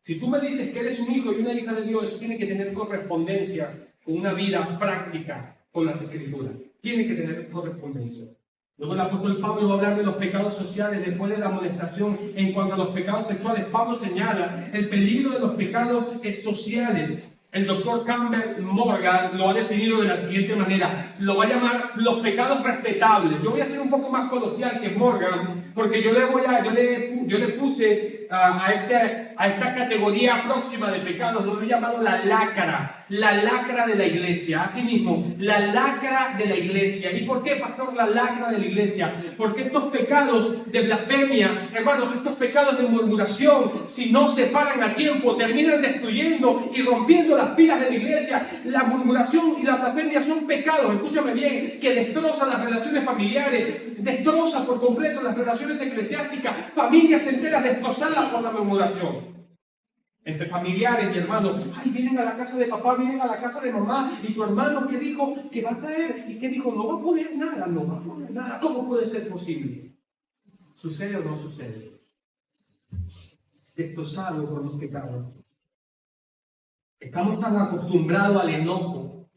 Speaker 1: Si tú me dices que eres un hijo y una hija de Dios, eso tiene que tener correspondencia con una vida práctica con las Escrituras. Tiene que tener correspondencia. Luego el apóstol Pablo va a hablar de los pecados sociales después de la amonestación. En cuanto a los pecados sexuales, Pablo señala el peligro de los pecados sociales. El doctor Campbell Morgan lo ha definido de la siguiente manera. Lo va a llamar los pecados respetables. Yo voy a ser un poco más coloquial que Morgan, porque yo le puse a esta categoría próxima de pecados, lo he llamado la lacra de la iglesia. Asimismo, la lacra de la iglesia. ¿Y por qué, pastor, la lacra de la iglesia? Porque estos pecados de blasfemia, hermanos, estos pecados de murmuración, si no se paran a tiempo, terminan destruyendo y rompiendo las filas de la iglesia. La murmuración y la blasfemia son pecados, escúchame bien, que destrozan las relaciones familiares, destrozan por completo las relaciones eclesiásticas, familias enteras destrozadas por la murmuración. Entre familiares y hermanos, ay, vienen a la casa de papá, vienen a la casa de mamá, y tu hermano que dijo que va a caer, y que dijo, no va a poner nada, ¿cómo puede ser posible? ¿Sucede o no sucede? Destrozado por los pecados. Estamos tan acostumbrados al enojo,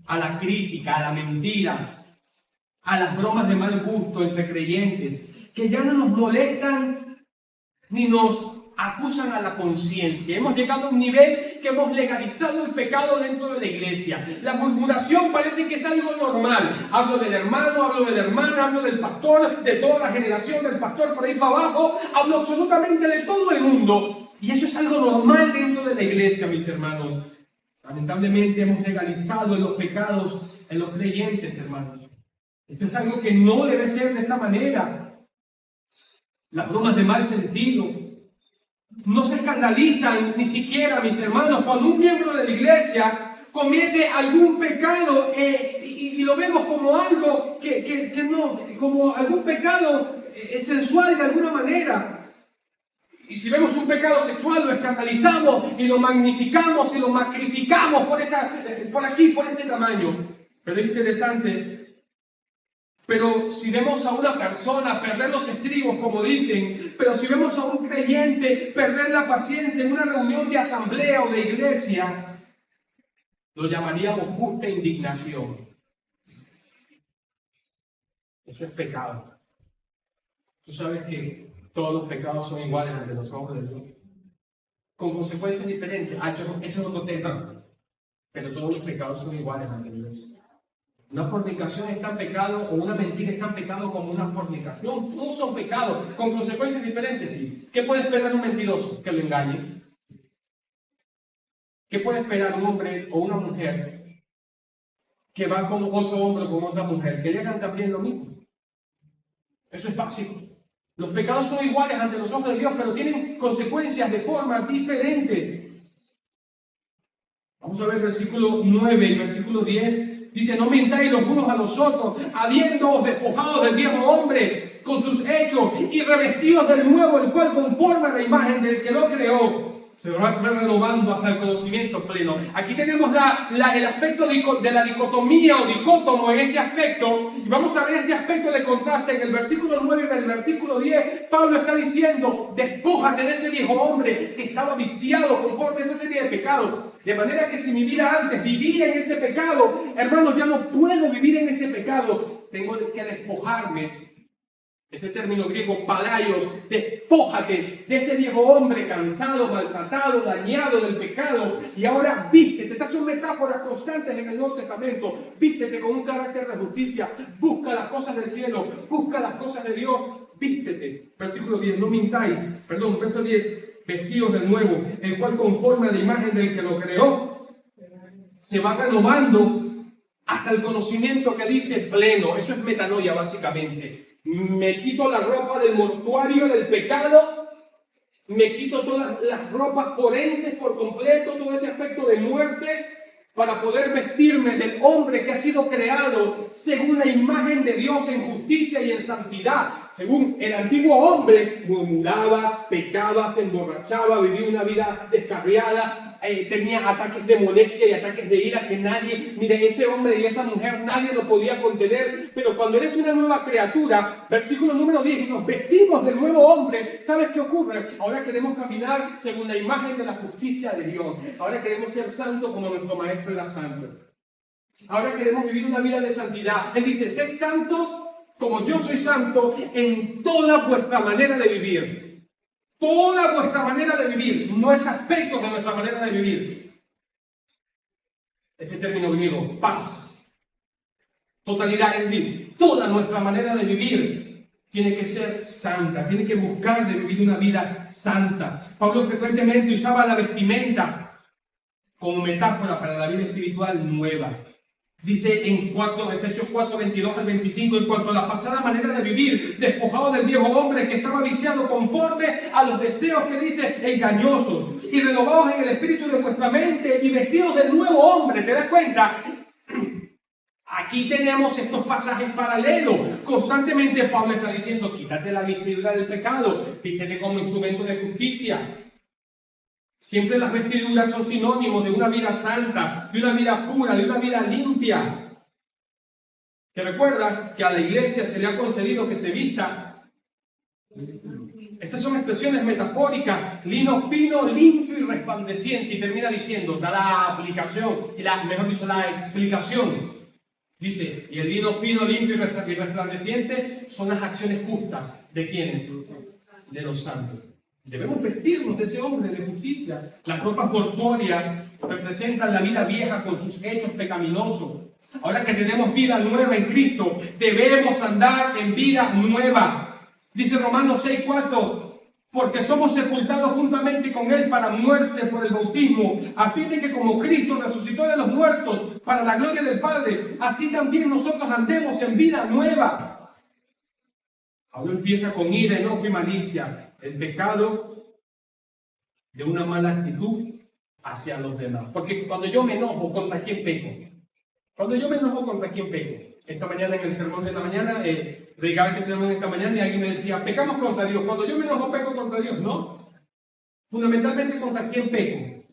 Speaker 1: a la crítica, a la mentira, a las bromas de mal gusto entre creyentes, que ya no nos molestan ni nos acusan a la conciencia. Hemos llegado a un nivel que hemos legalizado el pecado dentro de la iglesia. La murmuración parece que es algo normal. Hablo del hermano, hablo de la hermana, hablo del pastor, de toda la generación del pastor por ahí para abajo. Hablo absolutamente de todo el mundo. Y eso es algo normal dentro de la iglesia, mis hermanos. Lamentablemente hemos legalizado los pecados en los creyentes, hermanos. Esto es algo que no debe ser de esta manera. Las bromas de mal sentido no se escandalizan ni siquiera, mis hermanos, cuando un miembro de la iglesia comete algún pecado y lo vemos como algo que no, como algún pecado sensual de alguna manera. Y si vemos un pecado sexual, lo escandalizamos y lo magnificamos y lo magnificamos por aquí, por este tamaño. Pero es interesante. Pero si vemos a una persona perder los estribos, como dicen, pero si vemos a un creyente perder la paciencia en una reunión de asamblea o de iglesia, lo llamaríamos justa indignación. Eso es pecado. Tú sabes que todos los pecados son iguales ante los ojos de Dios, con consecuencias diferentes. Eso es otro tema. Pero todos los pecados son iguales ante Dios. Una fornicación es tan pecado o una mentira es tan pecado como una fornicación. Todos son pecados, con consecuencias diferentes, sí. ¿Qué puede esperar un mentiroso? Que lo engañe. ¿Qué puede esperar un hombre o una mujer que va con otro hombre o con otra mujer? Que le hagan también lo mismo. Eso es básico. Los pecados son iguales ante los ojos de Dios, pero tienen consecuencias de formas diferentes. Vamos a ver el versículo 9 y versículo 10. Dice, no mintáis los unos a los otros, habiéndoos despojados del viejo hombre con sus hechos y revestidos del nuevo, el cual conforma la imagen del que lo creó, se va renovando hasta el conocimiento pleno. Aquí tenemos el aspecto de la dicotomía o dicótomo en este aspecto. Y vamos a ver este aspecto de contraste en el versículo 9 y en el versículo 10. Pablo está diciendo, despójate de ese viejo hombre que estaba viciado conforme a esa serie de pecados. De manera que si mi vida antes vivía en ese pecado, hermanos, ya no puedo vivir en ese pecado. Tengo que despojarme. Ese término griego, palaios, despójate de ese viejo hombre cansado, maltratado, dañado del pecado. Y ahora vístete. Estas son metáforas constantes en el Nuevo Testamento. Vístete con un carácter de justicia. Busca las cosas del cielo. Busca las cosas de Dios. Vístete. Versículo 10, no mintáis. Perdón, verso 10. Vestidos de nuevo, el cual conforme a la imagen del que lo creó, se va renovando hasta el conocimiento que dice pleno. Eso es metanoia básicamente. Me quito la ropa del mortuario del pecado, me quito todas las ropas forenses por completo, todo ese aspecto de muerte, para poder vestirme del hombre que ha sido creado según la imagen de Dios en justicia y en santidad. Según el antiguo hombre, murmuraba, pecaba, se emborrachaba, vivía una vida descarriada, tenía ataques de molestia y ataques de ira que nadie, mire, ese hombre y esa mujer nadie lo podía contener. Pero cuando eres una nueva criatura, versículo número 10, y nos vestimos del nuevo hombre, ¿sabes qué ocurre? Ahora queremos caminar según la imagen de la justicia de Dios. Ahora queremos ser santos como nuestro maestro era santo. Ahora queremos vivir una vida de santidad. Él dice, sed santos como yo soy santo en toda vuestra manera de vivir. Toda vuestra manera de vivir, no es aspecto de nuestra manera de vivir. Ese término griego, paz, totalidad, es decir, toda nuestra manera de vivir tiene que ser santa, tiene que buscar de vivir una vida santa. Pablo frecuentemente usaba la vestimenta como metáfora para la vida espiritual nueva. Dice en Efesios 4, 22 al 25, en cuanto a la pasada manera de vivir, despojado del viejo hombre que estaba viciado conforme a los deseos que dice engañosos, y renovados en el espíritu de vuestra mente y vestidos del nuevo hombre. ¿Te das cuenta? Aquí tenemos estos pasajes paralelos. Constantemente Pablo está diciendo, quítate la vestidura del pecado, vístete como instrumento de justicia. Siempre las vestiduras son sinónimos de una vida santa, de una vida pura, de una vida limpia. ¿Te recuerdas que a la iglesia se le ha concedido que se vista? Estas son expresiones metafóricas, lino fino, limpio y resplandeciente. Y termina diciendo, da la aplicación, mejor dicho, la explicación. Dice, y el lino fino, limpio y resplandeciente son las acciones justas. ¿De quiénes? De los santos. Debemos vestirnos de ese hombre de justicia. Las ropas corpóreas representan la vida vieja con sus hechos pecaminosos. Ahora que tenemos vida nueva en Cristo, debemos andar en vida nueva. Dice Romanos 6:4, porque somos sepultados juntamente con Él para muerte por el bautismo, a fin de que como Cristo resucitó de los muertos para la gloria del Padre, así también nosotros andemos en vida nueva. Ahora empieza con ira, enojo y malicia, el pecado de una mala actitud hacia los demás. Porque cuando yo me enojo, ¿contra quién peco? Cuando yo me enojo, ¿contra quién peco? Esta mañana en el sermón de esta mañana, predicaba este sermón esta mañana y alguien me decía, pecamos contra Dios. Cuando yo me enojo, peco contra Dios. No. Fundamentalmente, ¿contra quién peco?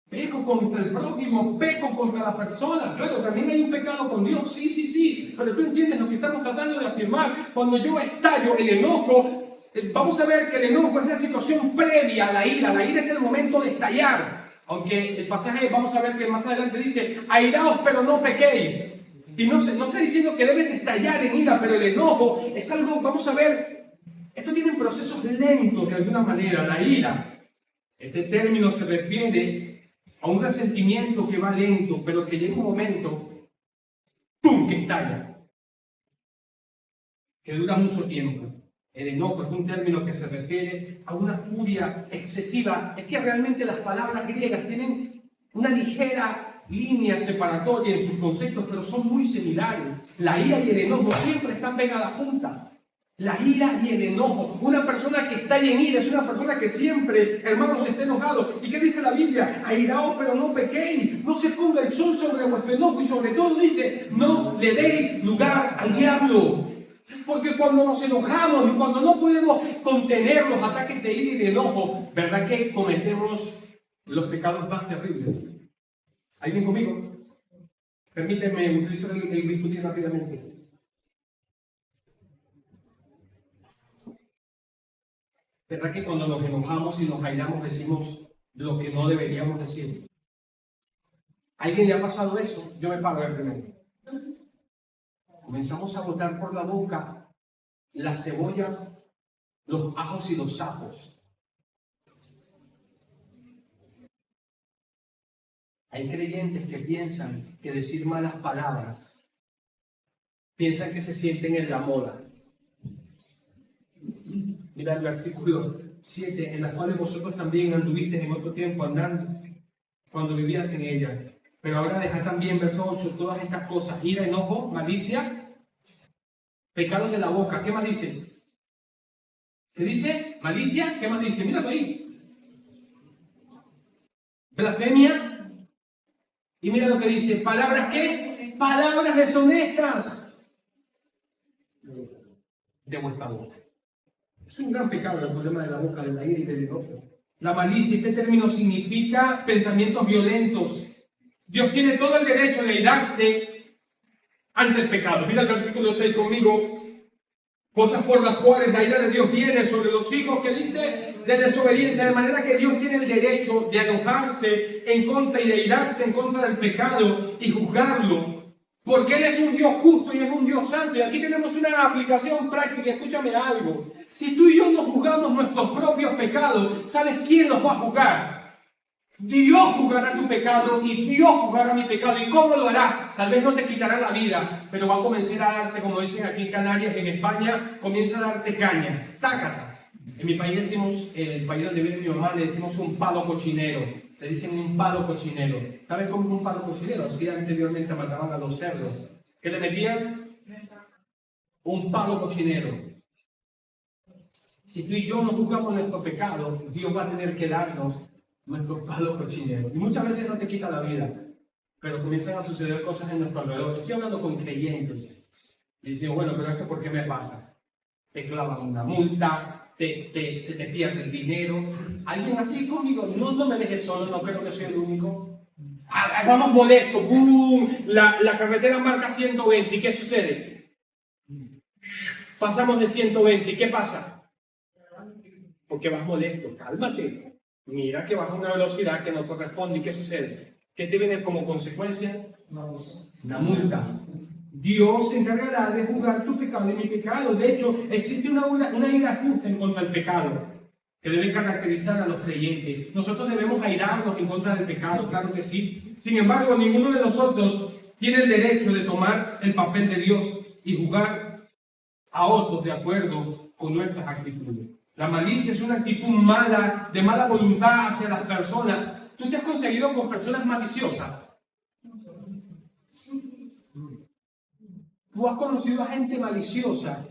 Speaker 1: Peco contra el prójimo, peco contra la persona. Claro, también hay un pecado con Dios, sí. Pero tú entiendes lo que estamos tratando de afirmar. Cuando yo estallo el enojo, vamos a ver que el enojo es la situación previa a la ira. La ira es el momento de estallar. Aunque el pasaje, vamos a ver que más adelante dice, airaos pero no pequéis. Y no está diciendo que debes estallar en ira, pero el enojo es algo, vamos a ver, esto tiene procesos lentos de alguna manera, la ira. Este término se refiere a un resentimiento que va lento, pero que llega un momento, ¡pum!, que estalla, que dura mucho tiempo. El enojo es un término que se refiere a una furia excesiva. Es que realmente las palabras griegas tienen una ligera línea separatoria en sus conceptos, pero son muy similares. La ira y el enojo siempre están pegadas juntas. La ira y el enojo. Una persona que está en ira es una persona que siempre, hermanos, está enojado. ¿Y qué dice la Biblia? Airaos, pero no pequéis. No se ponga el sol sobre vuestro enojo. Y sobre todo dice, no le deis lugar al diablo. Porque cuando nos enojamos y cuando no podemos contener los ataques de ira y de enojo, ¿verdad que cometemos los pecados más terribles? ¿Alguien conmigo? Permíteme utilizar el bisturí rápidamente. ¿Verdad que cuando nos enojamos y nos airamos decimos lo que no deberíamos decir? ¿Alguien le ha pasado eso? Yo me paro primero. Comenzamos a botar por la boca las cebollas, los ajos y los sapos. Hay creyentes que piensan que decir malas palabras, piensan que se sienten en la moda. Mira el versículo 7, en las cuales vosotros también anduvisteis en otro tiempo andando, cuando vivías en ella. Pero ahora deja también, verso 8, todas estas cosas, ira, enojo, malicia, pecados de la boca. ¿Qué más dice? ¿Qué dice? Malicia, ¿qué más dice? Míralo ahí. Blasfemia. Y mira lo que dice, ¿palabras qué? Palabras deshonestas de vuestra boca. Es un gran pecado el problema de la boca, de la ira y del enojo. La malicia, este término significa pensamientos violentos. Dios tiene todo el derecho de airarse ante el pecado. Mira el versículo 6 conmigo. Cosas por las cuales la ira de Dios viene sobre los hijos, que dice, de desobediencia, de manera que Dios tiene el derecho de enojarse en contra y de irarse en contra del pecado y juzgarlo, porque Él es un Dios justo y es un Dios santo. Y aquí tenemos una aplicación práctica. Escúchame algo. Si tú y yo no juzgamos nuestros propios pecados, ¿sabes quién los va a juzgar? Dios juzgará tu pecado y Dios juzgará mi pecado. ¿Y cómo lo hará? Tal vez no te quitará la vida, pero va a comenzar a darte, como dicen aquí en Canarias, en España, comienza a darte caña. Tácata. En mi país decimos, en el país donde vive mi mamá, le decimos un palo cochinero. Le dicen un palo cochinero. ¿Saben cómo es un palo cochinero? Así anteriormente mataban a los cerdos. ¿Qué le metían? Un palo cochinero. Si tú y yo no juzgamos nuestro pecado, Dios va a tener que darnos nuestro palo cochinero. Y muchas veces no te quita la vida, pero comienzan a suceder cosas en nuestro alrededor. Estoy hablando con creyentes. Y dicen, bueno, pero ¿esto por qué me pasa? Te clavan una multa, se te pierde el dinero. ¿Alguien así conmigo? No me dejes solo, no creo que soy el único. Vamos molestos. ¡Bum! La carretera marca 120. ¿Y qué sucede? Pasamos de 120. ¿Y qué pasa? Porque vas molesto. Cálmate. Mira que vas a una velocidad que no corresponde. ¿Y qué sucede? ¿Qué te viene como consecuencia? Una multa. Dios se encargará de juzgar tu pecado y mi pecado. De hecho, existe una ira justa en contra del pecado. que debe caracterizar a los creyentes. Nosotros debemos airarnos en contra del pecado, claro que sí. Sin embargo, ninguno de nosotros tiene el derecho de tomar el papel de Dios y juzgar a otros de acuerdo con nuestras actitudes. La malicia es una actitud mala, de mala voluntad hacia las personas. ¿Tú te has conseguido con personas maliciosas? ¿Tú has conocido a gente maliciosa?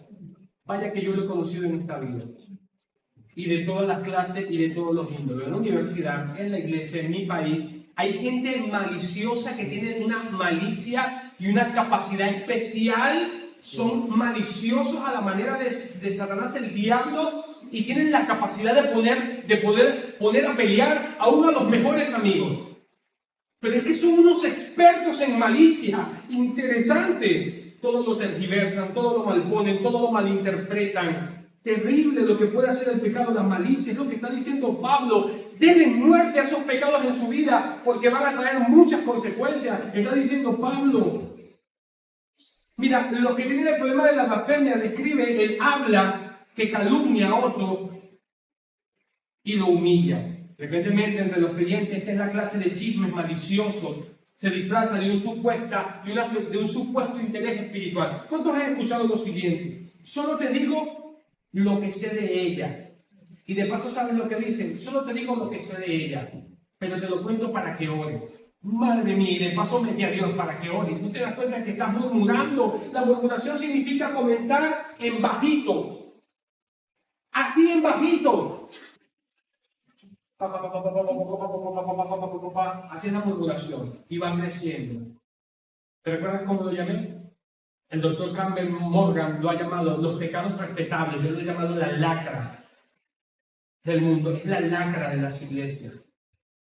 Speaker 1: Vaya que yo lo he conocido en esta vida. Y de todas las clases y de todos los índoles. En la universidad, en la iglesia, en mi país, hay gente maliciosa que tiene una malicia y una capacidad especial. Son maliciosos a la manera de Satanás, el diablo, y tienen la capacidad de poder poner a pelear a uno de los mejores amigos. Pero es que son unos expertos en malicia. Interesante. Todo lo tergiversan, todo lo malponen, todo lo malinterpretan. Terrible lo que puede hacer el pecado, la malicia. Es lo que está diciendo Pablo. Denle muerte a esos pecados en su vida porque van a traer muchas consecuencias. Está diciendo Pablo. Mira, los que tienen el problema de la blasfemia describe el habla que calumnia a otro y lo humilla. Frecuentemente entre los creyentes esta es la clase de chismes maliciosos. Se disfraza de un supuesto interés espiritual. ¿Cuántos han escuchado lo siguiente? Solo te digo lo que sé de ella. Y de paso, ¿sabes lo que dicen? Solo te digo lo que sé de ella, pero te lo cuento para que ores. Madre mía, y de paso metí a Dios para que ores. Tú te das cuenta que estás murmurando. La murmuración significa comentar en bajito. Así en bajito. Así es la murmuración. Y va creciendo. ¿Te recuerdas cómo lo llamé? El doctor Campbell Morgan lo ha llamado los pecados respetables. Yo lo he llamado la lacra del mundo. Es la lacra de las iglesias.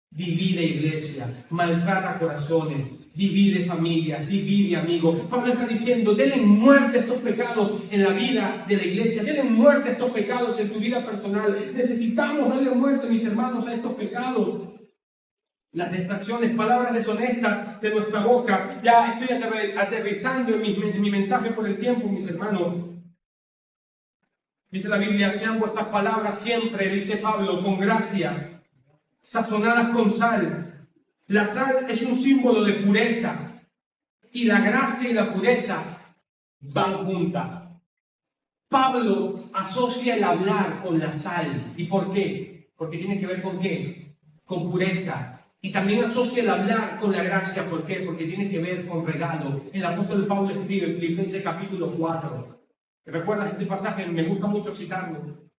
Speaker 1: Divide iglesia, maltrata corazones, divide familias, divide amigos. Pablo está diciendo, denle muerte a estos pecados en la vida de la iglesia, denle muerte a estos pecados en tu vida personal. Necesitamos darle muerte, mis hermanos, a estos pecados. Las distracciones, palabras deshonestas de nuestra boca. Ya estoy aterrizando en mi mensaje por el tiempo, mis hermanos. Dice la Biblia, sean vuestras palabras siempre, dice Pablo, con gracia, sazonadas con sal. La sal es un símbolo de pureza y la gracia y la pureza van juntas. Pablo asocia el hablar con la sal. ¿Y por qué? Porque tiene que ver con qué? Con pureza. Y también asocia el hablar con la gracia. ¿Por qué? Porque tiene que ver con regalo. El apóstol Pablo escribe en Filipenses capítulo 4. ¿Recuerdas ese pasaje? Me gusta mucho citarlo.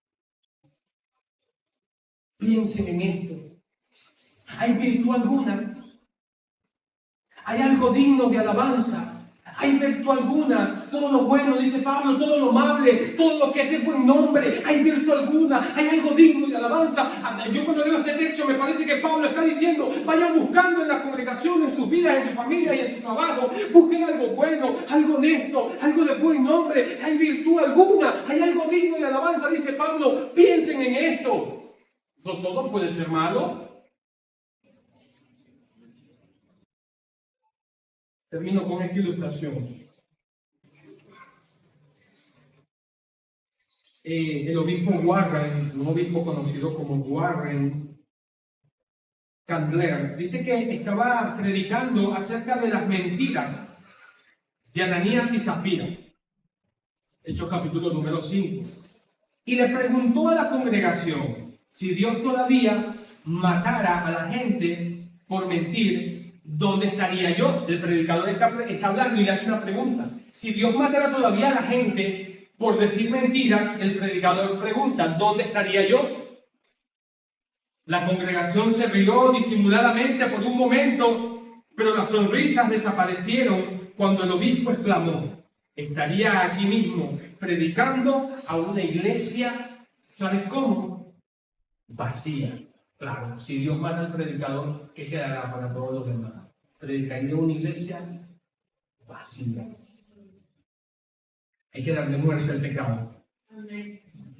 Speaker 1: Piensen en esto. ¿Hay virtud alguna? ¿Hay algo digno de alabanza? ¿Hay virtud alguna? Todo lo bueno, dice Pablo, todo lo amable, todo lo que es de buen nombre. ¿Hay virtud alguna? ¿Hay algo digno de alabanza? Yo cuando leo este texto me parece que Pablo está diciendo, vayan buscando en la congregación, en sus vidas, en su familia y en su trabajo. Busquen algo bueno, algo honesto, algo de buen nombre. ¿Hay virtud alguna? ¿Hay algo digno de alabanza? Dice Pablo, piensen en esto. No todo puede ser malo. Termino con esta ilustración. El obispo Warren, un obispo conocido como Warren Candler, dice que estaba predicando acerca de las mentiras de Ananías y Zafira. Hechos capítulo número 5. Y le preguntó a la congregación si Dios todavía matara a la gente por mentir. ¿Dónde estaría yo? El predicador está hablando y le hace una pregunta. Si Dios matara todavía a la gente por decir mentiras, el predicador pregunta, ¿dónde estaría yo? La congregación se rió disimuladamente por un momento, pero las sonrisas desaparecieron cuando el obispo exclamó, estaría aquí mismo predicando a una iglesia, ¿sabes cómo? Vacía. Claro, si Dios mata al predicador, ¿qué quedará para todos los demás? Predicaría una iglesia vacía. Hay que darle muerte al pecado.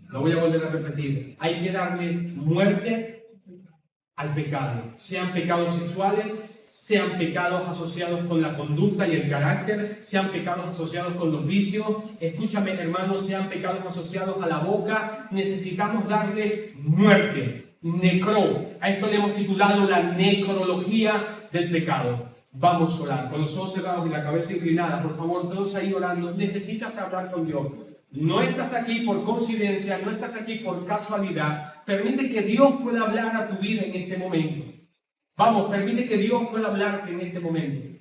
Speaker 1: Lo voy a volver a repetir. Hay que darle muerte al pecado. Sean pecados sexuales, sean pecados asociados con la conducta y el carácter, sean pecados asociados con los vicios, escúchame hermanos, sean pecados asociados a la boca, necesitamos darle muerte, necro. A esto le hemos titulado la necrología del pecado. Vamos a orar, con los ojos cerrados y la cabeza inclinada, por favor, todos ahí orando. Necesitas hablar con Dios. No estás aquí por coincidencia, no estás aquí por casualidad. Permite que Dios pueda hablar a tu vida en este momento. Vamos, permite que Dios pueda hablarte en este momento.